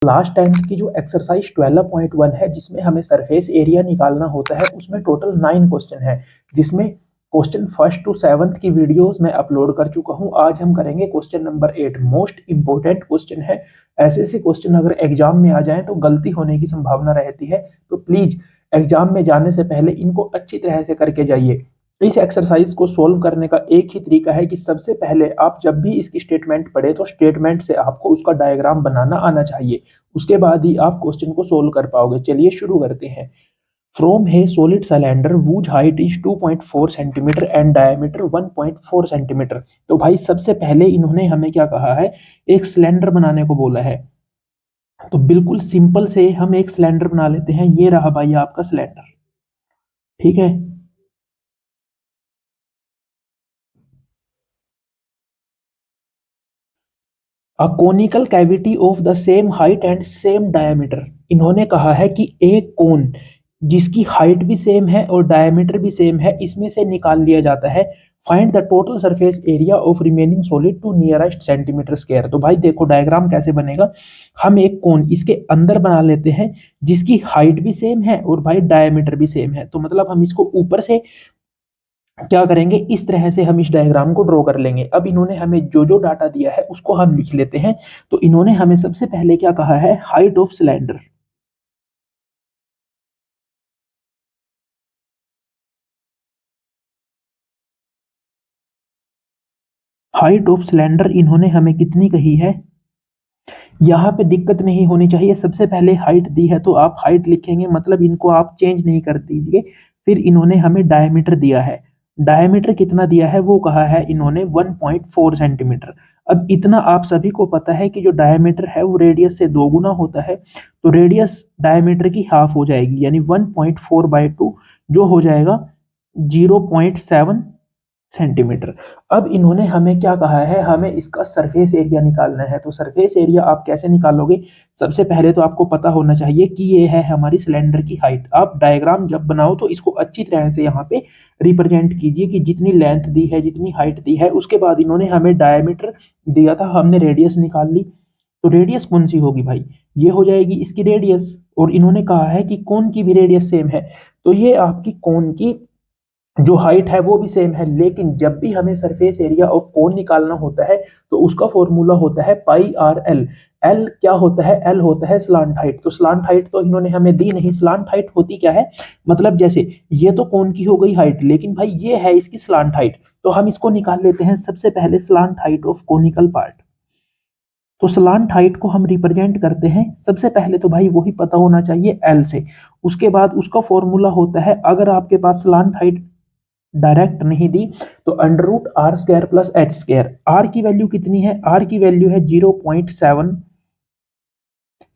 Last time की जो exercise 12.1 है जिसमें हमें सरफेस एरिया निकालना होता है, उसमें टोटल 9 क्वेश्चन है, जिसमें क्वेश्चन 1st to 7th की वीडियोस मैं अपलोड कर चुका हूं। आज हम करेंगे question number 8। Most important question है। ऐसे क्वेश्चन अगर एग्जाम में आ जाएं तो गलती होने की संभावना रहती है, तो प्लीज एग्जाम में जाने से पहले इनको अच्छी तरह से करके जाइए। इस एक्सरसाइज को सोल्व करने का एक ही तरीका है कि सबसे पहले आप जब भी इसकी स्टेटमेंट पढ़े तो स्टेटमेंट से आपको उसका डायग्राम बनाना आना चाहिए, उसके बाद ही आप क्वेश्चन को सोल्व कर पाओगे। चलिए शुरू करते हैं। फ्रॉम है solid cylinder whose height is 2.4 centimetre and diameter 1.4 centimetre. तो भाई सबसे पहले इन्होंने हमें क्या कहा है, एक सिलेंडर बनाने को बोला है। तो बिल्कुल सिंपल से हम एक सिलेंडर बना लेते हैं। ये रहा भाई आपका सिलेंडर, ठीक है। A conical cavity of the same height and same diameter. इन्होंने कहा है कि एक कोन जिसकी हाइट भी सेम है और डायमीटर भी सेम है, इसमें से निकाल लिया जाता है। Find the total surface area of remaining solid to nearest centimetre square. तो भाई देखो डायग्राम कैसे बनेगा। हम एक कोन इसके अंदर बना लेते हैं जिसकी हाइट भी सेम है और भाई डायमीटर भी सेम है। तो मतलब हम इसको ऊपर से क्या करेंगे, इस तरह से हम इस डायग्राम को ड्रॉ कर लेंगे। अब इन्होंने हमें जो जो डाटा दिया है उसको हम लिख लेते हैं। तो इन्होंने हमें सबसे पहले क्या कहा है, height of cylinder. Height of cylinder इन्होंने हमें कितनी कही है, यहाँ पे दिक्कत नहीं होनी चाहिए। सबसे पहले हाइट दी है तो आप हाइट लिखेंगे, मतलब इनको आप चेंज नहीं कर दीजिए। फिर इन्होंने हमें डायमीटर दिया है। डायमीटर कितना दिया है वो कहा है इन्होंने 1.4 सेंटीमीटर। अब इतना आप सभी को पता है कि जो डायमीटर है वो रेडियस से 2 गुना होता है, तो रेडियस डायमीटर की हाफ हो जाएगी, यानी 1.4/2 जो हो जाएगा 0.7 सेंटीमीटर। अब इन्होंने हमें क्या कहा है, हमें इसका सरफेस एरिया निकालना है। तो सरफेस एरिया आप कैसे निकालोगे, सबसे पहले तो आपको पता होना चाहिए कि ये है हमारी सिलेंडर की हाइट। आप डायग्राम जब बनाओ तो इसको अच्छी तरह से यहाँ पे रिप्रेजेंट कीजिए कि जितनी लेंथ दी है, जितनी हाइट दी है। उसके बाद इन्होंने हमें डायमीटर दिया था, हमने रेडियस निकाल ली। तो रेडियस कौन सी होगी भाई, ये हो जाएगी इसकी रेडियस। और इन्होंने कहा है कि कोन की भी रेडियस सेम है, तो ये आपकी कोन की जो हाइट है वो भी सेम है। लेकिन जब भी हमें सरफेस एरिया ऑफ कोन निकालना होता है तो उसका फॉर्मूला होता है पाई आर एल। एल क्या होता है, एल होता है स्लांट हाइट। तो स्लांट हाइट तो इन्होंने हमें दी नहीं। स्लांट हाइट होती क्या है, मतलब जैसे ये तो कोन की हो गई हाइट, लेकिन भाई ये है इसकी स्लांट हाइट, तो हम इसको निकाल लेते हैं सबसे पहले slant height of conical part. तो स्लांट हाइट को हम रिप्रेजेंट करते हैं सबसे पहले तो भाई वही पता होना चाहिए एल से। उसके बाद उसका फॉर्मूला होता है, अगर आपके पास स्लांट हाइट डायरेक्ट नहीं दी तो √r² प्लस h²। r की वैल्यू कितनी है, r की वैल्यू है 0.7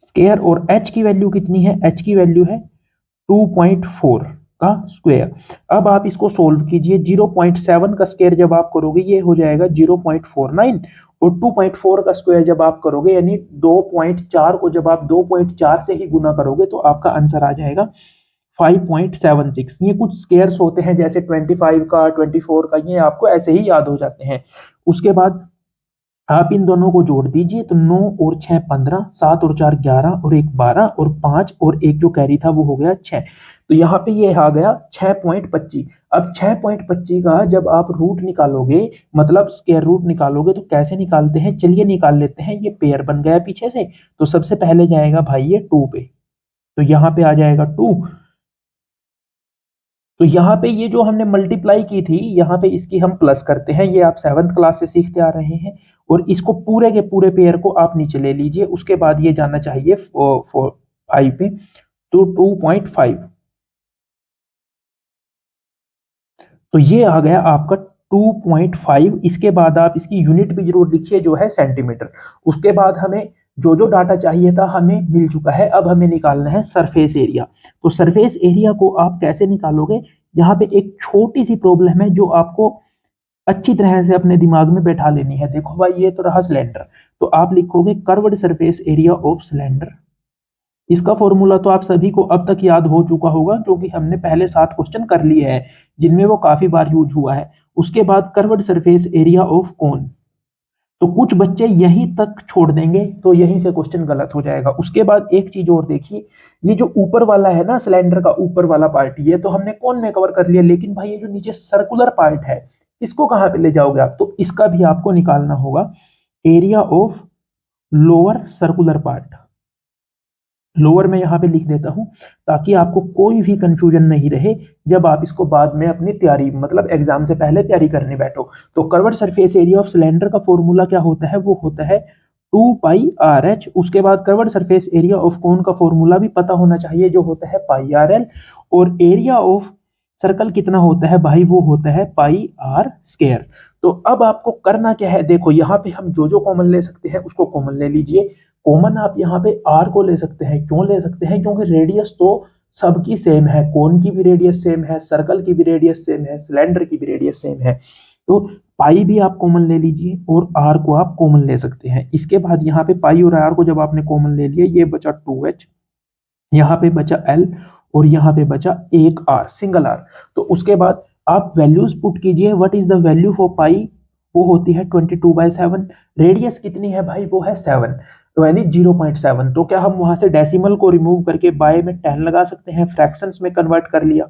स्क्वायर, और h की वैल्यू कितनी है, h की वैल्यू है 2.4 का स्क्वायर। अब आप इसको सोल्व कीजिए। 0.7 का स्क्वायर जब आप करोगे ये हो जाएगा 0.49, और 2.4 का स्क्वायर जब आप करोगे यानी 2.4 को जब आप 2.4 से ही गुना करोगे तो आपका आंसर आ जाएगा 5.76। ये कुछ स्केयर्स होते हैं जैसे 25 का, 24 का, ये आपको ऐसे ही याद हो जाते हैं। उसके बाद आप इन दोनों को जोड़ दीजिए तो 9 और 6 15, 7 और 4 11 और 1 12 और 5 और 1 जो कैरी था वो हो गया 6। तो यहाँ पे ये आ गया 6.25। अब 6.25 का जब आप रूट निकालोगे, मतलब स्क्वायर रूट निकालोगे, तो कैसे निकालते हैं, चलिए निकाल लेते हैं। ये पेयर बन गया पीछे से, तो सबसे पहले जाएगा भाई ये 2 पे, तो यहाँ पे आ जाएगा 2। तो यहाँ पे ये जो हमने मल्टीप्लाई की थी, यहाँ पे इसकी हम प्लस करते हैं। ये आप 7th क्लास से सीखते आ रहे हैं। और इसको पूरे के पूरे पेयर को आप नीचे ले लीजिए। उसके बाद ये जाना चाहिए 5 पे, तो 2.5। तो ये आ गया आपका 2.5। इसके बाद आप इसकी यूनिट भी जरूर लिखिए जो है सेंटीमीटर। उसके बाद हमें जो जो डाटा चाहिए था हमें मिल चुका है। अब हमें निकालना है सरफेस एरिया। तो सरफेस एरिया को आप कैसे निकालोगे, यहाँ पे एक छोटी सी प्रॉब्लम है जो आपको अच्छी तरह से अपने दिमाग में बैठा लेनी है। देखो भाई ये तो रहा सिलेंडर, तो आप लिखोगे curved surface area of cylinder. इसका फॉर्मूला तो आप सभी को अब तक याद हो चुका होगा क्योंकि हमने पहले 7 क्वेश्चन कर लिए हैं जिनमें वो काफी बार यूज हुआ है। उसके बाद curved surface area of cone. तो कुछ बच्चे यहीं तक छोड़ देंगे, तो यहीं से क्वेश्चन गलत हो जाएगा। उसके बाद एक चीज और देखिए, ये जो ऊपर वाला है ना सिलेंडर का ऊपर वाला पार्ट, ये तो हमने कौन में कवर कर लिया, लेकिन भाई ये जो नीचे सर्कुलर पार्ट है इसको कहाँ पे ले जाओगे आप, तो इसका भी आपको निकालना होगा area of lower circular part. Lower में यहाँ पे लिख देता हूं ताकि आपको कोई भी कंफ्यूजन नहीं रहे जब आप इसको बाद में अपनी तैयारी मतलब एग्जाम से पहले तैयारी करने बैठो। तो curved surface area of cylinder का फॉर्मूला क्या होता है, वो होता है 2πRH। उसके बाद curved surface area of cone का फॉर्मूला भी पता होना चाहिए जो होता है πRL। और एरिया ऑफ सर्कल कितना होता है भाई, वो होता है πr²। तो अब आपको करना क्या है, देखो यहाँ पे हम जो कॉमन ले सकते हैं उसको कॉमन ले लीजिए। कॉमन आप यहाँ पे आर को ले सकते हैं, क्यों ले सकते हैं, क्योंकि रेडियस तो सबकी सेम है, कोन की भी रेडियस सेम है, सर्कल की भी रेडियस सेम है, सिलेंडर की भी रेडियस सेम है। तो पाई भी आप कॉमन ले लीजिए और आर को आप कॉमन ले सकते हैं। इसके बाद यहाँ पे पाई और आर को जब आपने कॉमन ले लिया, ये बचा 2h, यहाँ पे बचा l और यहाँ पे बचा एक r, सिंगल r। तो उसके बाद आप वैल्यूज पुट कीजिए। What is the value for pi, वो होती है 22/7। रेडियस कितनी है भाई, वो है 7, तो यानी 0.7। तो क्या हम वहां से डेसिमल को रिमूव करके बाय में 10 लगा सकते हैं, फ्रैक्शंस में कन्वर्ट कर लिया।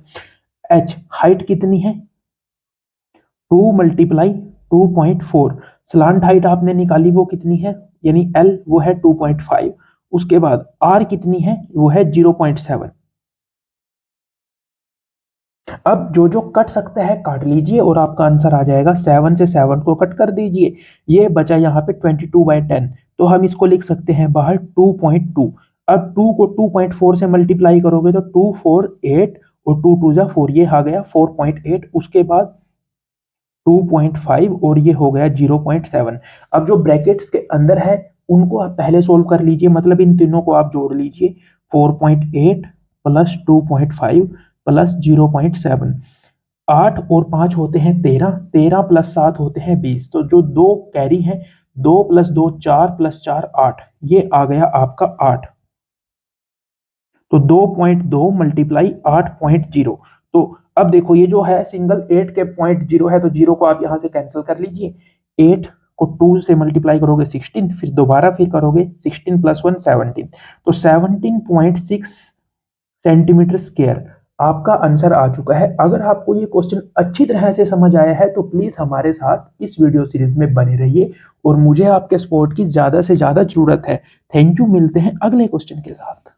h हाइट कितनी है, 2 × 2.4। स्लांट हाइट आपने निकाली वो कितनी है, यानी l वो है 2.5। उसके बाद r कितनी है, वो है 0.7। अब जो कट सकता है काट लीजिए और आपका आंसर आ जाएगा। 7 से 7 को कट कर दीजिए, ये बचा यहाँ पे 22/10। तो हम इसको लिख सकते हैं बाहर 2.2। अब 2 को 2.4 से मल्टीप्लाई करोगे तो 2 4 8 और 2 2 जा 4, ये आ गया 4.8। उसके बाद 2.5 और ये हो गया 0.7। अब जो ब्रैकेट्स के अंदर है उनको आप पहले सोल्व कर लीजिए, मतलब इन तीनों को आप जोड़ लीजिए। 4.8 प्लस 2.5 प्लस 0.7, 8 और 5 होते हैं 13, 13 प्लस 7 होते हैं 20। तो जो दो कैरी हैं, 2 + 2 4 + 4 8, ये आ गया आपका 8। तो 2.2 मल्टीप्लाई 8.0। तो अब देखो ये जो है सिंगल 8 के 0.0 है, तो 0 को आप यहां से कैंसिल कर लीजिए। 8 को 2 से मल्टीप्लाई करोगे 16, फिर दोबारा फिर करोगे 16 + 1 17। तो 17.6 सेंटीमीटर स्क्वायर आपका आंसर आ चुका है। अगर आपको ये क्वेश्चन अच्छी तरह से समझ आया है तो प्लीज हमारे साथ इस वीडियो सीरीज में बने रहिए और मुझे आपके सपोर्ट की ज्यादा से ज्यादा जरूरत है। थैंक यू, मिलते हैं अगले क्वेश्चन के साथ।